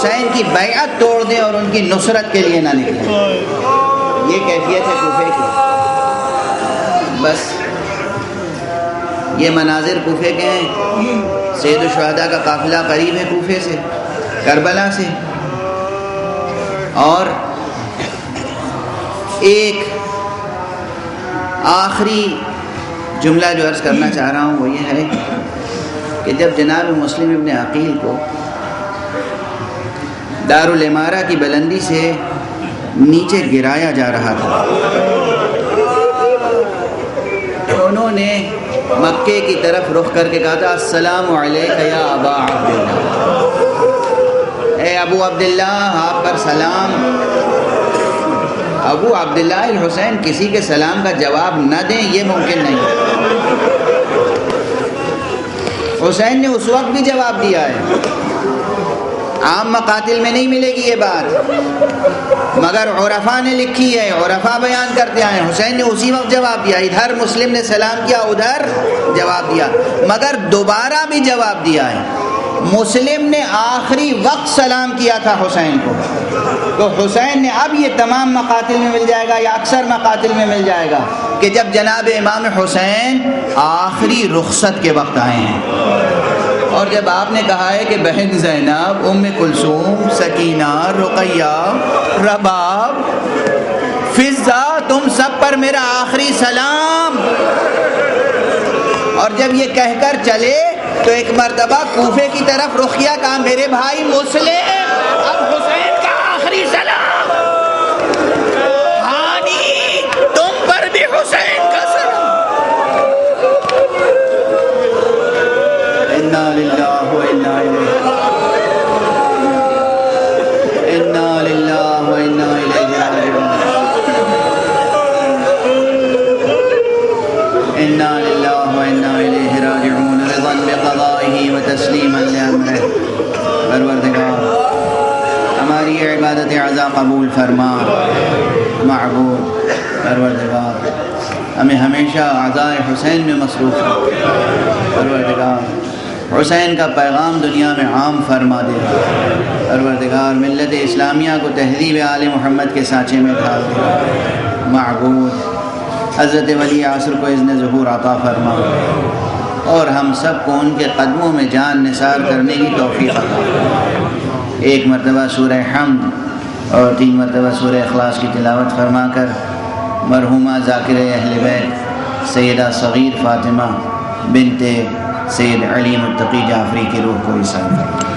حسین کی بیعت توڑ دیں اور ان کی نصرت کے لیے نہ نکلیں. یہ کیفیت ہے کوفے کی. بس یہ مناظر کوفے کے ہیں. سید الشہداء کا قافلہ قریب ہے کوفے سے، کربلا سے. اور ایک آخری جملہ جو عرض کرنا چاہ رہا ہوں وہ یہ ہے کہ جب جناب مسلم ابن عقیل کو دارالعمارہ کی بلندی سے نیچے گرایا جا رہا تھا تو انہوں نے مکے کی طرف رخ کر کے کہا تھا السلام علیک یا ابا عبداللہ، اے ابو عبداللہ آپ پر سلام. ابو عبداللہ الحسین کسی کے سلام کا جواب نہ دیں یہ ممکن نہیں. حسین نے اس وقت بھی جواب دیا ہے. عام مقاتل میں نہیں ملے گی یہ بات، مگر عرفاء نے لکھی ہے، عرفاء بیان کرتے ہیں. حسین نے اسی وقت جواب دیا. ادھر مسلم نے سلام کیا، ادھر جواب دیا، مگر دوبارہ بھی جواب دیا ہے. مسلم نے آخری وقت سلام کیا تھا حسین کو، تو حسین نے اب یہ تمام مقاتل میں مل جائے گا یا اکثر مقاتل میں مل جائے گا کہ جب جناب امام حسین آخری رخصت کے وقت آئے ہیں. اور جب آپ نے کہا ہے کہ بہن زینب، ام کلثوم، سکینہ، رقیہ، رباب، فضہ، تم سب پر میرا آخری سلام، اور جب یہ کہہ کر چلے تو ایک مرتبہ کوفے کی طرف رخ کیا، کہا میرے بھائی مسلم اب حسین کا آخری سلام، ہانی تم پر بھی حسین کا سلام. انا للہ و انا الیہ، انا للہ و انا الیہ راجعون، انا للہ و انا الیہ راجعون، رضا بقضائہ و تسلیما لامرہ. پروردگار ہماری عبادت اعضا قبول فرما. معبود پروردگار ہمیں ہمیشہ اعضاء حسین میں مصروف رکھ. پروردگار حسین کا پیغام دنیا میں عام فرما دے. پروردگار ملت اسلامیہ کو تہذیب آل محمد کے سانچے میں ڈھال دے. معبود حضرت ولی عصر کو اذن ظہور عطا فرما اور ہم سب کو ان کے قدموں میں جان نثار کرنے کی توفیق عطا. ایک مرتبہ سورہ حمد اور 3 مرتبہ سورہ اخلاص کی تلاوت فرما کر مرحومہ ذاکر اہل بیت سیدہ صغیر فاطمہ بنت سید علی متقی جعفری کی روح کو عیسیٰ فرما.